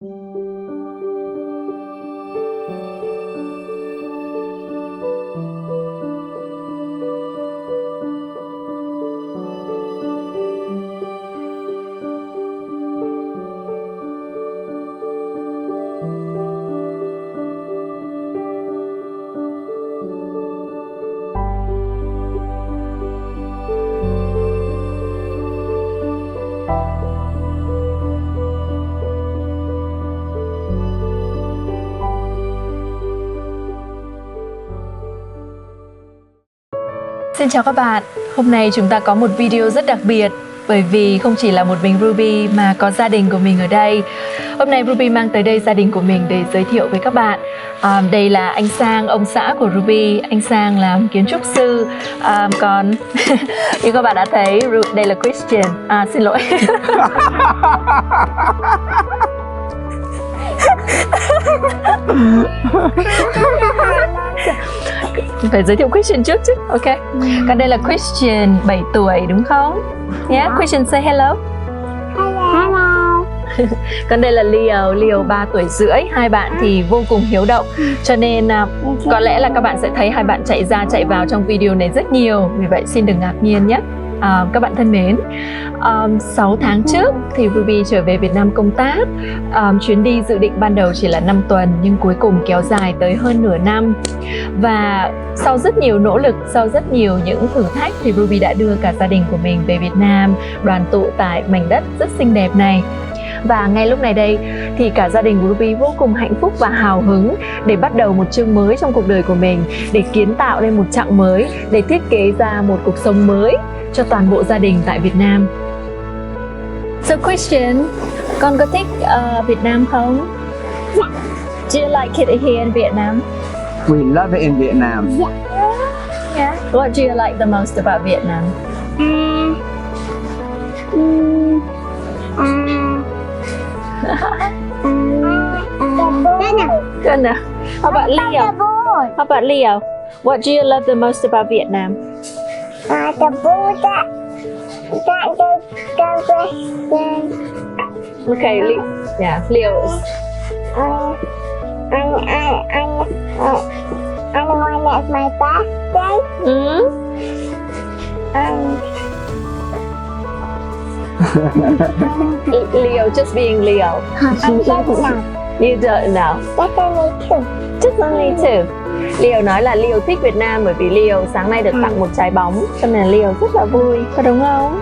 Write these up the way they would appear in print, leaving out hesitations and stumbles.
Xin chào các bạn, hôm nay chúng ta có một video rất đặc biệt bởi vì không chỉ là một mình Ruby mà có gia đình của mình ở đây. Hôm nay Ruby mang tới đây gia đình của mình để giới thiệu với các bạn. Đây là anh Sang, ông xã của Ruby. Anh Sang làm kiến trúc sư. Còn như các bạn đã thấy, đây là Christian. Xin lỗi. Phải giới thiệu Christian trước chứ. Ok. Còn đây là Christian 7 tuổi đúng không? Yeah, Christian say hello. Hello. Còn đây là Leo 3 tuổi rưỡi. Hai bạn thì vô cùng hiếu động, cho nên có lẽ là các bạn sẽ thấy hai bạn chạy ra chạy vào trong video này rất nhiều. Vì vậy xin đừng ngạc nhiên nhé. Các bạn thân mến, 6 tháng trước thì Ruby trở về Việt Nam công tác. Chuyến đi dự định ban đầu chỉ là 5 tuần nhưng cuối cùng kéo dài tới hơn nửa năm. Và sau rất nhiều nỗ lực, sau rất nhiều những thử thách thì Ruby đã đưa cả gia đình của mình về Việt Nam, đoàn tụ tại mảnh đất rất xinh đẹp này. Và ngay lúc này đây thì cả gia đình của Ruby vô cùng hạnh phúc và hào hứng để bắt đầu một chương mới trong cuộc đời của mình, để kiến tạo lên một chặng mới, để thiết kế ra một cuộc sống mới cho toàn bộ gia đình tại Việt Nam. So Christian, con có thích Việt Nam không? Do you like it here in Vietnam? We love it in Vietnam. Yeah. What do you like the most about Vietnam? Good enough. How about Leo? How about Leo? What do you love the most about Vietnam? The food that Western. Okay, yeah, Leo. And the one that's my birthday. Leo just being Leo. And that's enough. You don't know. That's only two. Just only two. Leo nói là Leo thích Việt Nam bởi vì Leo sáng nay được tặng một trái bóng, cho nên là Leo rất là vui, có đúng không?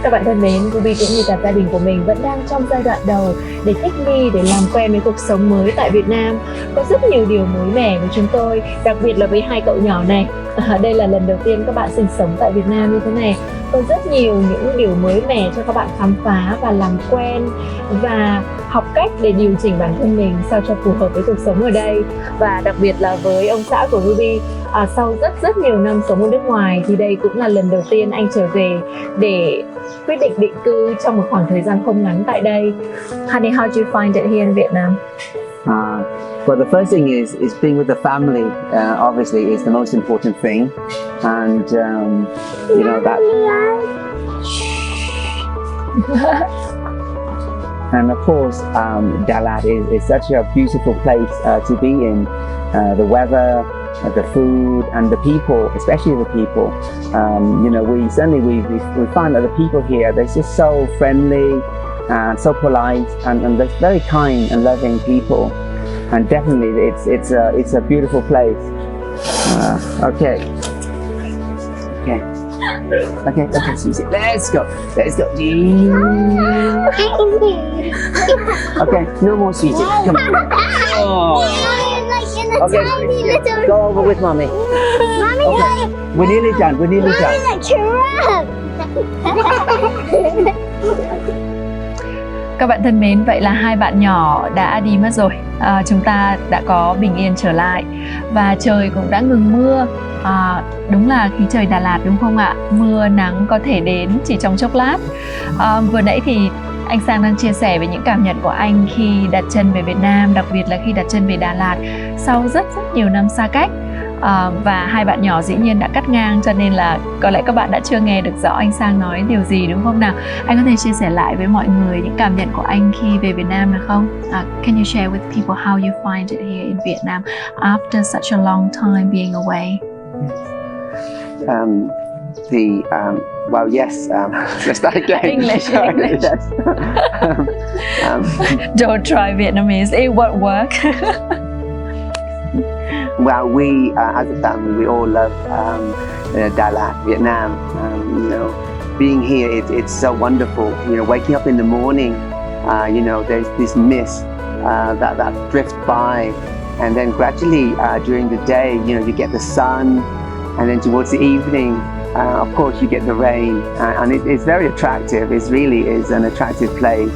Các bạn thân mến, Ruby cũng như cả gia đình của mình vẫn đang trong giai đoạn đầu để thích nghi, để làm quen với cuộc sống mới tại Việt Nam. Có rất nhiều điều mới mẻ với chúng tôi, đặc biệt là với hai cậu nhỏ này. Đây là lần đầu tiên các bạn sinh sống tại Việt Nam như thế này. Có rất nhiều những điều mới mẻ cho các bạn khám phá và làm quen và học cách để điều chỉnh bản thân mình sao cho phù hợp với cuộc sống ở đây. Và đặc biệt là với ông xã của Ruby, sau rất nhiều năm sống ở nước ngoài thì đây cũng là lần đầu tiên anh trở về để quyết định định cư trong một khoảng thời gian không ngắn tại đây. Honey, how do you find it here in Vietnam? Well, the first thing is being with the family. Obviously, is the most important thing, and you know that. And of course, Dalat is such a beautiful place to be in. The weather, the food, and the people, especially the people. You know, we find that the people here, they're just so friendly, so polite, and they're very kind and loving people. And definitely, it's a beautiful place. Okay. Susie, let's go. Okay, no more Susie. Come on. Oh. Okay, go over with mommy. Mommy, Okay, we're nearly done. Các bạn thân mến, vậy là hai bạn nhỏ đã đi mất rồi. Chúng ta đã có bình yên trở lại và trời cũng đã ngừng mưa. Đúng là khí trời Đà Lạt đúng không ạ? Mưa nắng có thể đến chỉ trong chốc lát. Vừa nãy thì anh Sang đang chia sẻ về những cảm nhận của anh khi đặt chân về Việt Nam, đặc biệt là khi đặt chân về Đà Lạt sau rất nhiều năm xa cách. Và hai bạn nhỏ dĩ nhiên đã cắt ngang, cho nên là có lẽ các bạn đã chưa nghe được rõ anh Sang nói điều gì, đúng không nào? Anh có thể chia sẻ lại với mọi người những cảm nhận của anh khi về Việt Nam được không? Can you share with people how you find it here in Vietnam after such a long time being away? Well, yes. Let's start again. English. Yes. Don't try Vietnamese. It won't work. Well, we as a family, we all love Đà Lạt, Vietnam. Being here, it's so wonderful. Waking up in the morning, there's this mist that drifts by, and then gradually during the day, you get the sun, and then towards the evening, of course, you get the rain, and it's very attractive. It really is an attractive place.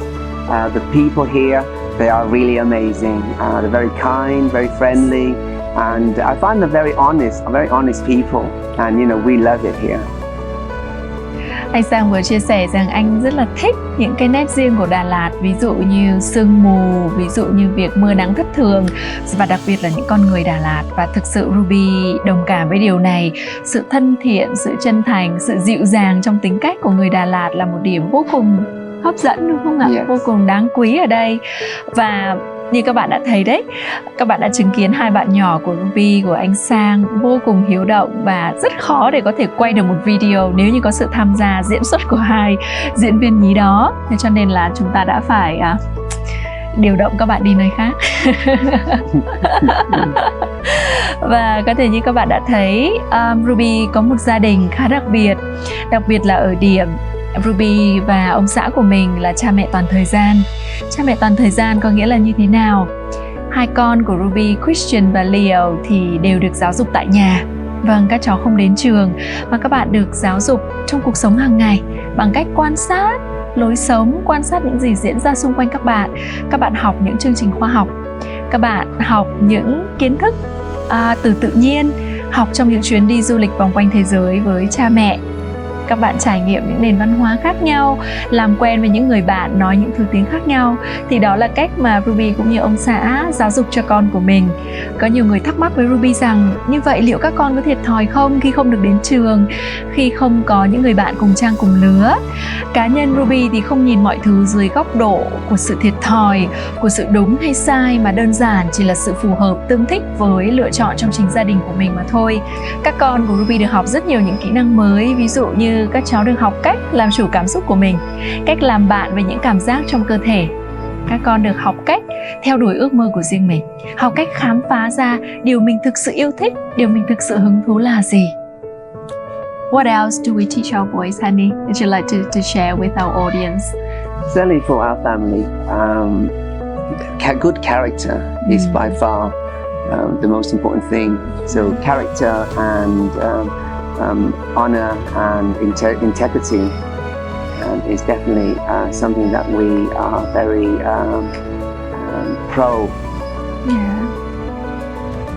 The people here, they are really amazing. They're very kind, very friendly, and I find them very honest people, and we love it here. Anh Sang vừa chia sẻ rằng anh rất là thích những cái nét riêng của Đà Lạt, ví dụ như sương mù, ví dụ như việc mưa nắng thất thường, và đặc biệt là những con người Đà Lạt. Và thực sự Ruby đồng cảm với điều này. Sự thân thiện, sự chân thành, sự dịu dàng trong tính cách của người Đà Lạt là một điểm vô cùng hấp dẫn, đúng không ạ? Yes. Vô cùng đáng quý ở đây. Và như các bạn đã thấy đấy, các bạn đã chứng kiến hai bạn nhỏ của Ruby, của anh Sang vô cùng hiếu động, và rất khó để có thể quay được một video nếu như có sự tham gia diễn xuất của hai diễn viên nhí đó. Thế cho nên là chúng ta đã phải điều động các bạn đi nơi khác. Và có thể như các bạn đã thấy, Ruby có một gia đình khá đặc biệt là ở điểm Ruby và ông xã của mình là cha mẹ toàn thời gian. Cha mẹ toàn thời gian có nghĩa là như thế nào? Hai con của Ruby, Christian và Leo thì đều được giáo dục tại nhà. Vâng, các cháu không đến trường, mà các bạn được giáo dục trong cuộc sống hàng ngày bằng cách quan sát lối sống, quan sát những gì diễn ra xung quanh các bạn. Các bạn học những chương trình khoa học, các bạn học những kiến thức từ tự nhiên, học trong những chuyến đi du lịch vòng quanh thế giới với cha mẹ. Các bạn trải nghiệm những nền văn hóa khác nhau, làm quen với những người bạn nói những thứ tiếng khác nhau. Thì đó là cách mà Ruby cũng như ông xã giáo dục cho con của mình. Có nhiều người thắc mắc với Ruby rằng như vậy liệu các con có thiệt thòi không khi không được đến trường, khi không có những người bạn cùng trang cùng lứa? Cá nhân Ruby thì không nhìn mọi thứ dưới góc độ của sự thiệt thòi, của sự đúng hay sai, mà đơn giản chỉ là sự phù hợp, tương thích với lựa chọn trong chính gia đình của mình mà thôi. Các con của Ruby được học rất nhiều những kỹ năng mới, ví dụ như các cháu được học cách làm chủ cảm xúc của mình, cách làm bạn với những cảm giác trong cơ thể. Các con được học cách theo đuổi ước mơ của riêng mình, học cách khám phá ra điều mình thực sự yêu thích, điều mình thực sự hứng thú là gì. What else do we teach our boys, honey? Would you like to share with our audience? Certainly for our family, good character is by far the most important thing. So character and honor and integrity is definitely something that we are very pro. Yeah,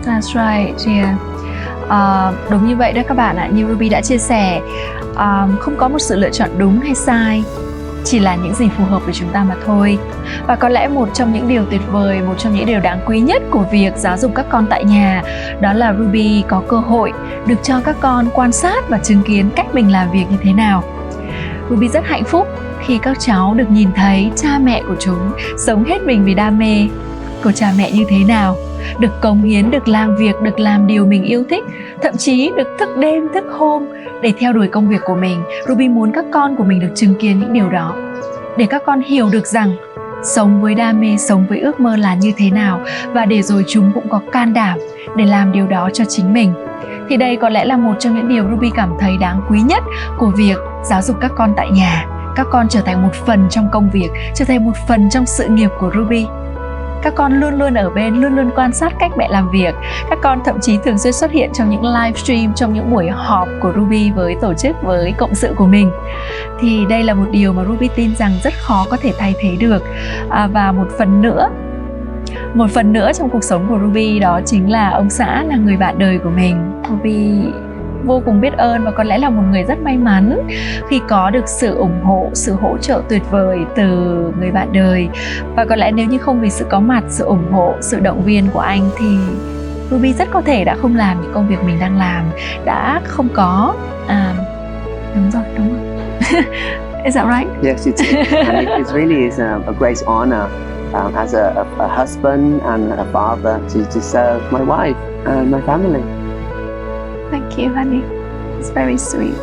that's right. Yeah. Đúng như vậy đó các bạn ạ. Như Ruby đã chia sẻ, không có một sự lựa chọn đúng hay sai, chỉ là những gì phù hợp với chúng ta mà thôi. Và có lẽ một trong những điều tuyệt vời, một trong những điều đáng quý nhất của việc giáo dục các con tại nhà, đó là Ruby có cơ hội được cho các con quan sát và chứng kiến cách mình làm việc như thế nào. Ruby rất hạnh phúc khi các cháu được nhìn thấy cha mẹ của chúng sống hết mình vì đam mê của cha mẹ như thế nào, được cống hiến, được làm việc, được làm điều mình yêu thích, thậm chí được thức đêm, thức hôm để theo đuổi công việc của mình. Ruby muốn các con của mình được chứng kiến những điều đó, để các con hiểu được rằng sống với đam mê, sống với ước mơ là như thế nào, và để rồi chúng cũng có can đảm để làm điều đó cho chính mình. Thì đây có lẽ là một trong những điều Ruby cảm thấy đáng quý nhất của việc giáo dục các con tại nhà. Các con trở thành một phần trong công việc, trở thành một phần trong sự nghiệp của Ruby. Các con luôn luôn ở bên, luôn luôn quan sát cách mẹ làm việc. Các con thậm chí thường xuyên xuất hiện trong những livestream, trong những buổi họp của Ruby với tổ chức, với cộng sự của mình. Thì đây là một điều mà Ruby tin rằng rất khó có thể thay thế được. Và một phần nữa trong cuộc sống của Ruby, đó chính là ông xã là người bạn đời của mình. Ruby vô cùng biết ơn và có lẽ là một người rất may mắn khi có được sự ủng hộ, sự hỗ trợ tuyệt vời từ người bạn đời. Và có lẽ nếu như không vì sự có mặt, sự ủng hộ, sự động viên của anh thì Ruby rất có thể đã không làm những công việc mình đang làm, đã không có đúng rồi. Is that right? Yes, it is. And it really is a great honor as a husband and a father to serve my wife and my family. Thank you, honey. It's very sweet.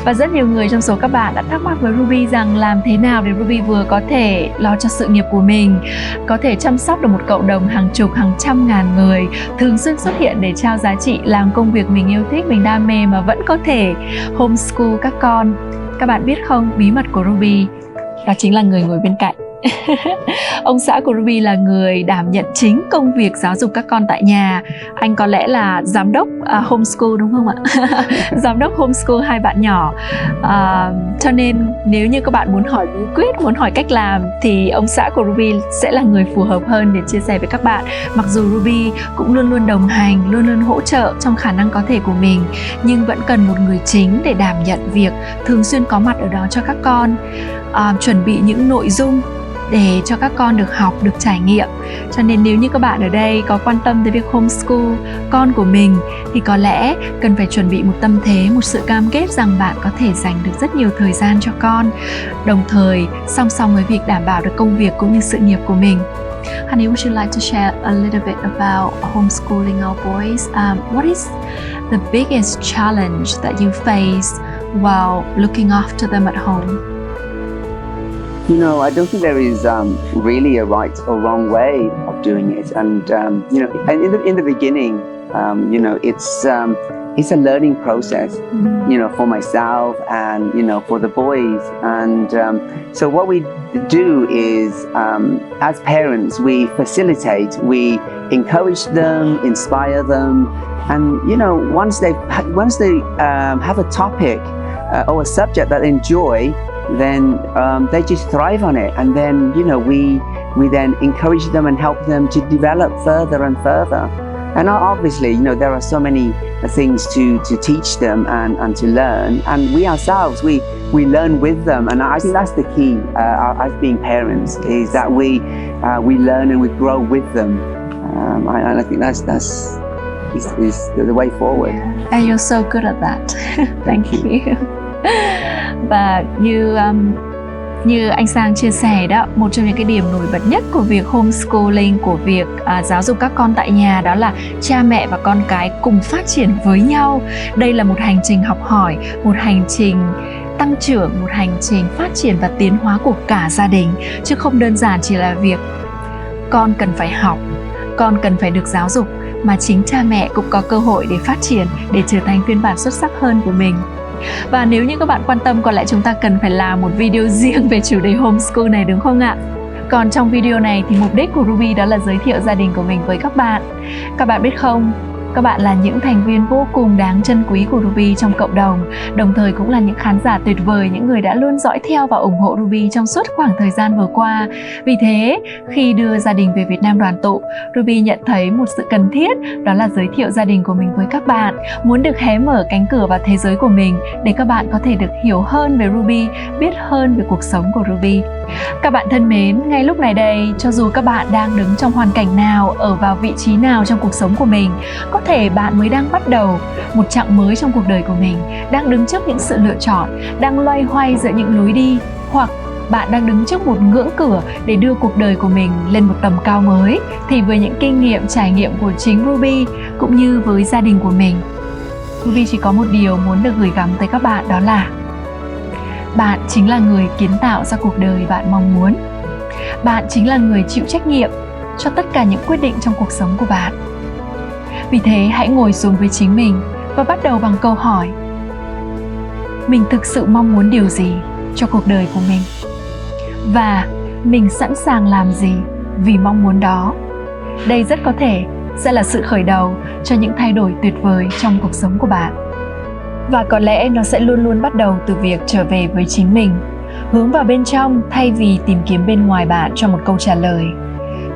Và rất nhiều người trong số các bạn đã thắc mắc với Ruby rằng làm thế nào để Ruby vừa có thể lo cho sự nghiệp của mình, có thể chăm sóc được một cộng đồng hàng chục, hàng trăm ngàn người, thường xuyên xuất hiện để trao giá trị, làm công việc mình yêu thích, mình đam mê mà vẫn có thể homeschool các con. Các bạn biết không, bí mật của Ruby đó chính là người ngồi bên cạnh. Ông xã của Ruby là người đảm nhận chính công việc giáo dục các con tại nhà. Anh có lẽ là giám đốc homeschool đúng không ạ? Giám đốc homeschool hai bạn nhỏ. Cho nên nếu như các bạn muốn hỏi bí quyết, muốn hỏi cách làm thì ông xã của Ruby sẽ là người phù hợp hơn để chia sẻ với các bạn. Mặc dù Ruby cũng luôn luôn đồng hành, luôn luôn hỗ trợ trong khả năng có thể của mình, nhưng vẫn cần một người chính để đảm nhận việc thường xuyên có mặt ở đó cho các con, chuẩn bị những nội dung để cho các con được học, được trải nghiệm. Cho nên nếu như các bạn ở đây có quan tâm tới việc homeschool con của mình thì có lẽ cần phải chuẩn bị một tâm thế, một sự cam kết rằng bạn có thể dành được rất nhiều thời gian cho con, đồng thời song song với việc đảm bảo được công việc cũng như sự nghiệp của mình. Honey, would you like to share a little bit about homeschooling our boys? What is the biggest challenge that you face while looking after them at home? You know, I don't think there is really a right or wrong way of doing it. And you know, and in the beginning, you know, it's a learning process. You know, for myself and you know for the boys. And so what we do is, as parents, we facilitate, we encourage them, inspire them, and you know, once they have a topic or a subject that they enjoy, then they just thrive on it, and then you know we then encourage them and help them to develop further and further. And obviously, you know, there are so many things to teach them and to learn, and we ourselves we learn with them, and I think that's the key as being parents, is that we learn and we grow with them, and I think that's the way forward. And you're so good at that. Thank you. Và như anh Sang chia sẻ đó, một trong những cái điểm nổi bật nhất của việc homeschooling, của việc giáo dục các con tại nhà, đó là cha mẹ và con cái cùng phát triển với nhau. Đây là một hành trình học hỏi, một hành trình tăng trưởng, một hành trình phát triển và tiến hóa của cả gia đình, chứ không đơn giản chỉ là việc con cần phải học, con cần phải được giáo dục, mà chính cha mẹ cũng có cơ hội để phát triển, để trở thành phiên bản xuất sắc hơn của mình. Và nếu như các bạn quan tâm, có lẽ chúng ta cần phải làm một video riêng về chủ đề homeschool này, đúng không ạ? Còn trong video này thì mục đích của Ruby đó là giới thiệu gia đình của mình với các bạn. Các bạn biết không, các bạn là những thành viên vô cùng đáng trân quý của Ruby trong cộng đồng, đồng thời cũng là những khán giả tuyệt vời, những người đã luôn dõi theo và ủng hộ Ruby trong suốt khoảng thời gian vừa qua. Vì thế, khi đưa gia đình về Việt Nam đoàn tụ, Ruby nhận thấy một sự cần thiết, đó là giới thiệu gia đình của mình với các bạn, muốn được hé mở cánh cửa vào thế giới của mình để các bạn có thể được hiểu hơn về Ruby, biết hơn về cuộc sống của Ruby. Các bạn thân mến, ngay lúc này đây, cho dù các bạn đang đứng trong hoàn cảnh nào, ở vào vị trí nào trong cuộc sống của mình, có thể bạn mới đang bắt đầu một chặng mới trong cuộc đời của mình, đang đứng trước những sự lựa chọn, đang loay hoay giữa những lối đi, hoặc bạn đang đứng trước một ngưỡng cửa để đưa cuộc đời của mình lên một tầm cao mới, thì với những kinh nghiệm, trải nghiệm của chính Ruby cũng như với gia đình của mình, Ruby chỉ có một điều muốn được gửi gắm tới các bạn, đó là bạn chính là người kiến tạo ra cuộc đời bạn mong muốn. Bạn chính là người chịu trách nhiệm cho tất cả những quyết định trong cuộc sống của bạn. Vì thế hãy ngồi xuống với chính mình và bắt đầu bằng câu hỏi: mình thực sự mong muốn điều gì cho cuộc đời của mình? Và mình sẵn sàng làm gì vì mong muốn đó? Đây rất có thể sẽ là sự khởi đầu cho những thay đổi tuyệt vời trong cuộc sống của bạn. Và có lẽ nó sẽ luôn luôn bắt đầu từ việc trở về với chính mình, hướng vào bên trong thay vì tìm kiếm bên ngoài bạn cho một câu trả lời.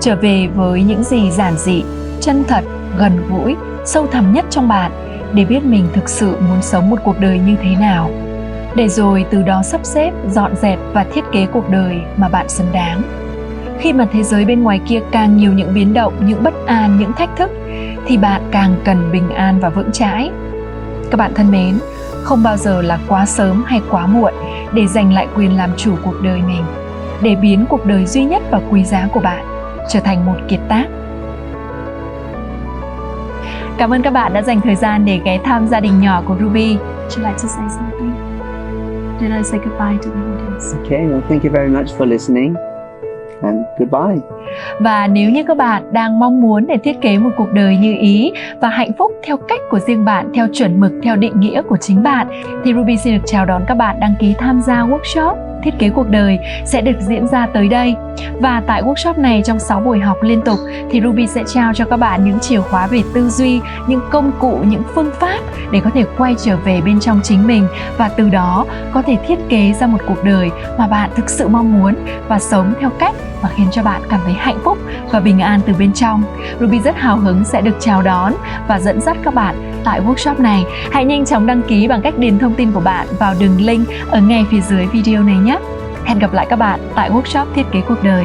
Trở về với những gì giản dị, chân thật, gần gũi, sâu thẳm nhất trong bạn để biết mình thực sự muốn sống một cuộc đời như thế nào. Để rồi từ đó sắp xếp, dọn dẹp và thiết kế cuộc đời mà bạn xứng đáng. Khi mà thế giới bên ngoài kia càng nhiều những biến động, những bất an, những thách thức, thì bạn càng cần bình an và vững chãi. Các bạn thân mến, không bao giờ là quá sớm hay quá muộn để giành lại quyền làm chủ cuộc đời mình, để biến cuộc đời duy nhất và quý giá của bạn trở thành một kiệt tác. Cảm ơn các bạn đã dành thời gian để ghé thăm gia đình nhỏ của Ruby. Would you like to say something? Did I say goodbye to the audience? Okay, well, thank you very much for listening, and goodbye. Và nếu như các bạn đang mong muốn để thiết kế một cuộc đời như ý và hạnh phúc theo cách của riêng bạn, theo chuẩn mực, theo định nghĩa của chính bạn, thì Ruby xin được chào đón các bạn đăng ký tham gia workshop thiết kế cuộc đời sẽ được diễn ra tới đây. Và tại workshop này, trong 6 buổi học liên tục, thì Ruby sẽ trao cho các bạn những chìa khóa về tư duy, những công cụ, những phương pháp để có thể quay trở về bên trong chính mình, và từ đó có thể thiết kế ra một cuộc đời mà bạn thực sự mong muốn và sống theo cách mà khiến cho bạn cảm thấy hạnh phúc và bình an từ bên trong. Ruby rất hào hứng sẽ được chào đón và dẫn dắt các bạn tại workshop này. Hãy nhanh chóng đăng ký bằng cách điền thông tin của bạn vào đường link ở ngay phía dưới video này nhé. Hẹn gặp lại các bạn tại workshop thiết kế cuộc đời.